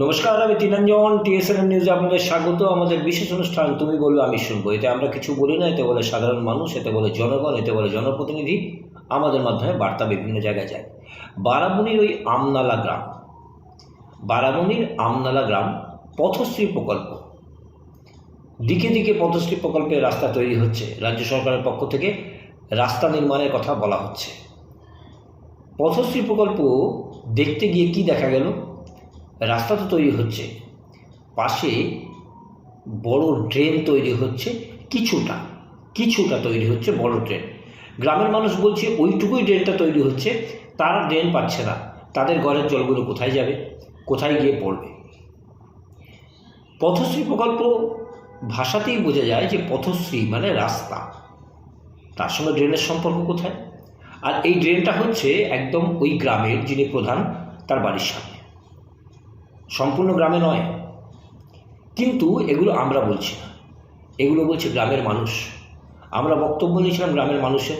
নমস্কার, আমি তিনাঞ্জন টিএসএন নিউজে আপনাদের স্বাগত। আমাদের বিশেষ অনুষ্ঠান তুমি বলবে আমি শুনবো। এতে আমরা কিছু বলি না, এতে বলে সাধারণ মানুষ, এতে বলে জনগণ, এতে বলে জনপ্রতিনিধি। আমাদের মাধ্যমে বার্তা বিভিন্ন জায়গায় যায়। বারাবণীর ওই আমনালা গ্রাম পথশ্রী প্রকল্প, দিকে দিকে পথশ্রী প্রকল্পের রাস্তা তৈরি হচ্ছে। রাজ্য সরকারের পক্ষ থেকে রাস্তা নির্মাণের কথা বলা হচ্ছে। পথশ্রী প্রকল্প দেখতে গিয়ে কি দেখা গেল? রাস্তা তো তৈরি হচ্ছে, পাশে বড় ড্রেন তৈরি হচ্ছে, কিছুটা তৈরি হচ্ছে বড় ড্রেন। গ্রামের মানুষ বলছে ওইটুকুই ড্রেনটা তৈরি হচ্ছে, তারা ড্রেন পাচ্ছে না। তাদের ঘরের জলগুলো কোথায় যাবে, কোথায় গিয়ে পড়বে? পথশ্রী প্রকল্প ভাষাতেই বোঝা যায় যে পথশ্রী মানে রাস্তা, তার সঙ্গে ড্রেনের সম্পর্ক কোথায়? আর এই ড্রেনটা হচ্ছে একদম ওই গ্রামের যিনি প্রধান তার বাড়ির সামনে, সম্পূর্ণ গ্রামে নয়। কিন্তু এগুলো আমরা বলছি না, এগুলো বলছে গ্রামের মানুষ। আমরা বক্তব্য নিয়েছিলাম গ্রামের মানুষের,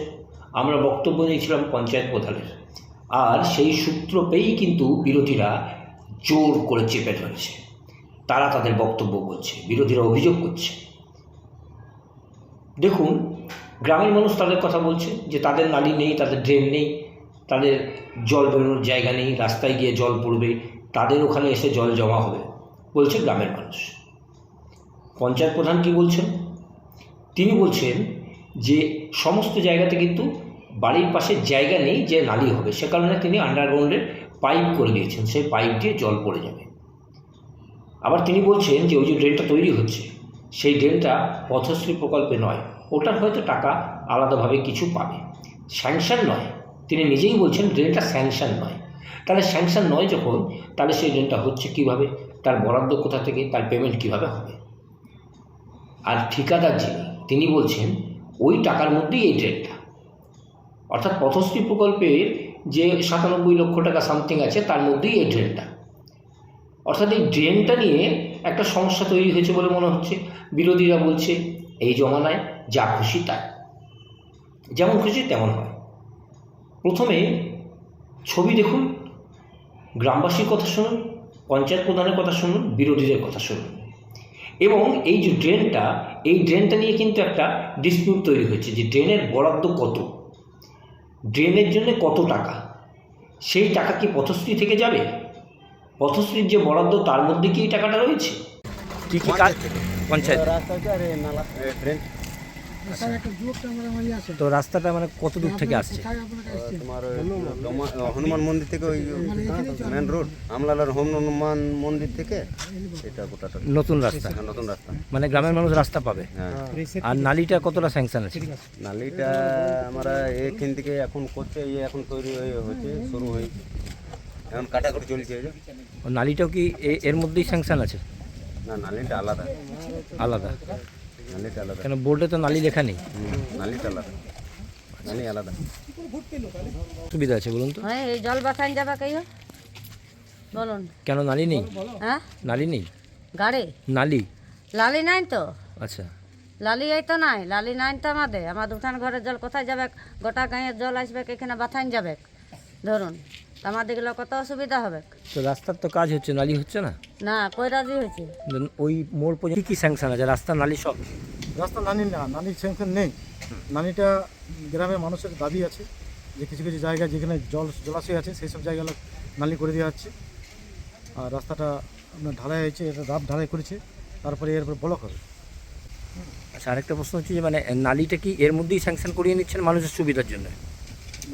আমরা বক্তব্য নিয়েছিলাম পঞ্চায়েত প্রধানের। আর সেই সূত্র পেয়েই কিন্তু বিরোধীরা জোর করে চেপে ধরেছে। তারা তাদের বক্তব্য বলছে, বিরোধীরা অভিযোগ করছে। দেখুন, গ্রামের মানুষ তাদের কথা বলছে যে তাদের নালী নেই, তাদের ড্রেন নেই, তাদের জল বেরোনোর জায়গা নেই, রাস্তায় গিয়ে জল পড়বে, তাদের ওখানে এসে জল জমা হবে, বলছে গ্রামের মানুষ। পঞ্চায়েত প্রধান কী বলছেন? তিনি বলছেন যে সমস্ত জায়গাতে কিন্তু বাড়ির পাশে জায়গা নেই যে নালী হবে, সে কারণে তিনি আন্ডারগ্রাউন্ডের পাইপ করে দিয়েছেন, সেই পাইপ দিয়ে জল পড়ে যাবে। আবার তিনি বলছেন যে ওই যে ড্রেনটা তৈরি হচ্ছে, সেই ড্রেনটা পথশ্রী প্রকল্পে নয়, ওটার হয়তো টাকা আলাদাভাবে কিছু পাবে, স্যাংশন নয়। তিনি নিজেই বলছেন ড্রেনটা স্যাংশন নয়। তাহলে স্যাংশন নয় যখন, তাহলে সেই ড্রেনটা হচ্ছে কীভাবে? তার বরাদ্দ কোথা থেকে, তার পেমেন্ট কীভাবে হবে? আর ঠিকাদার যিনি, তিনি বলছেন ওই টাকার মধ্যেই এই ড্রেনটা, অর্থাৎ পথশ্রী প্রকল্পের যে 97 লক্ষ টাকা সামথিং আছে তার মধ্যেই এই ড্রেনটা। অর্থাৎ এই ড্রেনটা নিয়ে একটা সমস্যা তৈরি হয়েছে বলে মনে হচ্ছে। বিরোধীরা বলছে এই জমানায় যা খুশি তাই, যেমন খুশি তেমন হয়। প্রথমে ছবি দেখুন, গ্রামবাসীর কথা শুনুন, পঞ্চায়েত প্রধানের কথা শুনুন, বিরোধীদের কথা শুনুন। এবং এই যে ড্রেনটা, এই ড্রেনটা নিয়ে কিন্তু একটা ডিসপিউট তৈরি হয়েছে যে ড্রেনের বরাদ্দ কত, ড্রেনের জন্য কত টাকা, সেই টাকা কি পথশ্রী থেকে যাবে? পথশ্রীর যে বরাদ্দ তার মধ্যে কি এই টাকাটা রয়েছে? কি কি কাজ পঞ্চায়েত? তো রাস্তাটা মানে কত দূর থেকে আসছে? তোমার হনুমান মন্দির থেকে ওই মেন রোড আমলালার হনুমান মন্দির থেকে এটা গোটাটা নতুন রাস্তা, নতুন রাস্তা, মানে গ্রামের মানুষ রাস্তা পাবে। আর নালীটা কতটা স্যাংশন আছে? নালিটা আমরা এখান থেকে এখন করছে, এখন তৈরি হচ্ছে, শুরু হয়ে এখন কাটাকুটি চলছে। নালীটাও কি এর মধ্যেই স্যাংশন আছে? না, নালিটা আলাদা। আলাদা? নালিটা আলাদা কেন বোর্ডে তো নালী লেখা নেই। নালিটা আলাদা, নালি আলাদা। সুবিধা আছে বলুন তো? হ্যাঁ, এই জল বাসান যাবে কেউ বলুন? কেন নালী নেই? হ্যাঁ, নালী নেই, গাড়ি নালী। লালি নাই তো, আচ্ছা, লালি এই তো নাই, লালি নাই তো আমাদের উঠান ঘরের জল কোথায় যাবে? গোটা গাঁয়ের জল আসবে, এখানে বাথান যাবে ধরুন, আমাদের গেলে কত অসুবিধা হবে। তো রাস্তার তো কাজ হচ্ছে, নালী হচ্ছে না। না, কই রাজি হয়েছে? ওই মোড় পর্যন্ত কি স্যাংশন আছে? রাস্তা নালী সব? রাস্তা নানি না, নানির স্যাংশন নেই। নানিটা গ্রামের মানুষের দাবি আছে যে কিছু কিছু জায়গায় যেখানে জলাশয় আছে সেই সব জায়গাগুলো নালি করে দেওয়া হচ্ছে। আর রাস্তাটা আপনার ঢালাই হয়েছে, এটা রাফ ঢালাই করেছে, তারপরে এরপর ব্লক হবে। আচ্ছা, আরেকটা প্রশ্ন হচ্ছে যে মানে নালীটা কি এর মধ্যেই স্যাংশন করিয়ে নিচ্ছেন মানুষের সুবিধার জন্য?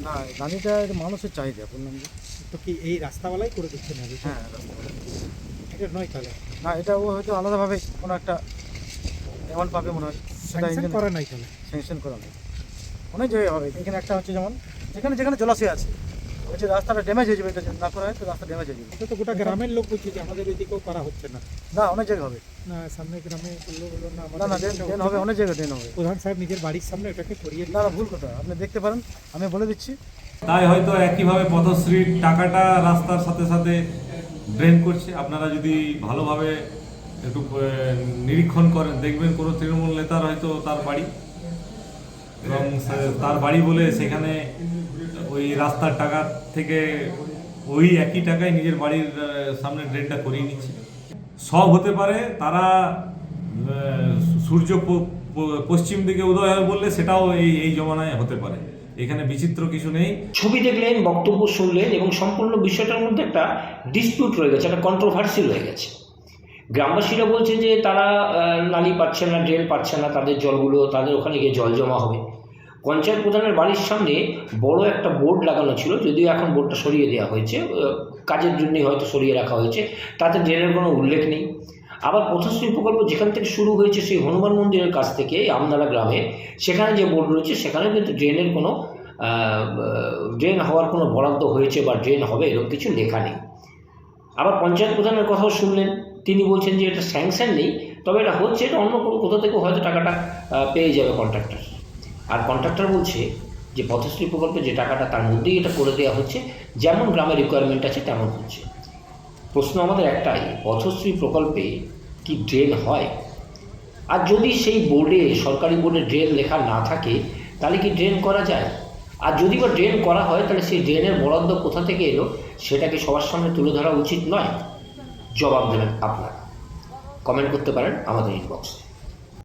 না, নানিটা মানুষের চাহিদা, বললাম যে। তো কি এই রাস্তাওয়ালাই করে দিচ্ছে না? হ্যাঁ, এটা নয় তাহলে না, এটা ও হয়তো আলাদাভাবে কোনো একটা অ্যামাউন্ট পাবে মনে হয়, সেটা স্যাংশন করা নাই তাহলে। স্যাংশন করা নেই। অনেক জায়গায় হবে, এখানে একটা হচ্ছে যেমন যেখানে যেখানে জলাশয় আছে, হচ্ছে রাস্তাটা ড্যামেজ হয়ে যাবে, এটা যদি না করা হয় তো রাস্তা ড্যামেজ হয়ে যাবে। এটা তো গোটা গ্রামের লোক বলছে যে আমাদের ওইদিকেও করা হচ্ছে না। না, অনেক জায়গায় হবে। না, সামনে গ্রামে বললো না না না, আমাদের ড্রেন হবে, অনেক জায়গায় ড্রেন হবে। প্রধান সাহেব নিজের বাড়ির সামনে ওটাকে করিয়ে না না, ভুল কথা, আপনি দেখতে পারেন, আমি বলে দিচ্ছি। তাই হয়তো একইভাবে পথশ্রীর টাকাটা রাস্তার সাথে সাথে ড্রেন করছে। আপনারা যদি ভালোভাবে একটু নিরীক্ষণ করেন, দেখবেন কোনো তৃণমূল নেতার হয়তো তার বাড়ি, এবং তার বাড়ি বলে সেখানে ওই রাস্তার টাকা থেকে ওই একই টাকায় নিজের বাড়ির সামনে ড্রেনটা করিয়ে নিচ্ছে। সব হতে পারে, তারা সূর্য পশ্চিম দিকে উদয় হয় বললে সেটাও এই জমানায় হতে পারে, এখানে বিচিত্র কিছু নেই। ছবি দেখলেন, বক্তব্য শুনলেন এবং সম্পূর্ণ বিষয়টার মধ্যে একটা ডিসপিউট রয়ে গেছে, একটা কন্ট্রোভার্সি রয়ে গেছে। গ্রামবাসীরা বলছে যে তারা নালি পাচ্ছে না, ড্রেন পাচ্ছে না, তাদের জলগুলো তাদের ওখানে গিয়ে জল জমা হবে। পঞ্চায়েত প্রধানের বাড়ির সামনে বড় একটা বোর্ড লাগানো ছিল, যদিও এখন বোর্ডটা সরিয়ে দেওয়া হয়েছে, কাজের জন্যই হয়তো সরিয়ে রাখা হয়েছে, তাতে ড্রেনের কোনো উল্লেখ নেই। আবার পথশ্রী প্রকল্প যেখান থেকে শুরু হয়েছে সেই হনুমান মন্দিরের কাছ থেকে আমনালা গ্রামে, সেখানে যে বোর্ড রয়েছে সেখানেও কিন্তু ড্রেনের কোনো ড্রেন হওয়ার কোনো বরাদ্দ হয়েছে বা ড্রেন হবে এরকম কিছু লেখা নেই। আবার পঞ্চায়েত প্রধানের কথাও শুনলেন, তিনি বলছেন যে এটা স্যাংশন নেই, তবে এটা হচ্ছে, এটা অন্য কোনো কোথা থেকে হয়তো টাকাটা পেয়ে যাবে কন্ট্রাক্টর। আর কন্ট্রাক্টর বলছে যে পথশ্রী প্রকল্পে যে টাকাটা তার মধ্যেই এটা করে দেওয়া হচ্ছে, যেমন গ্রামের রিকোয়ারমেন্ট আছে তেমন হচ্ছে। প্রশ্ন আমাদের একটাই, পথশ্রী প্রকল্পে কি ড্রেন হয়? আর যদি সেই বোর্ডে, সরকারি বোর্ডে ড্রেন লেখা না থাকে তাহলে কি ড্রেন করা যায়? আর যদি বা ড্রেন করা হয় তাহলে সেই ড্রেনের বরাদ্দ কোথা থেকে এলো সেটাকে সবার সামনে তুলে ধরা উচিত নয়? জবাব দেবেন আপনারা, কমেন্ট করতে পারেন আমাদের ইনবক্সে।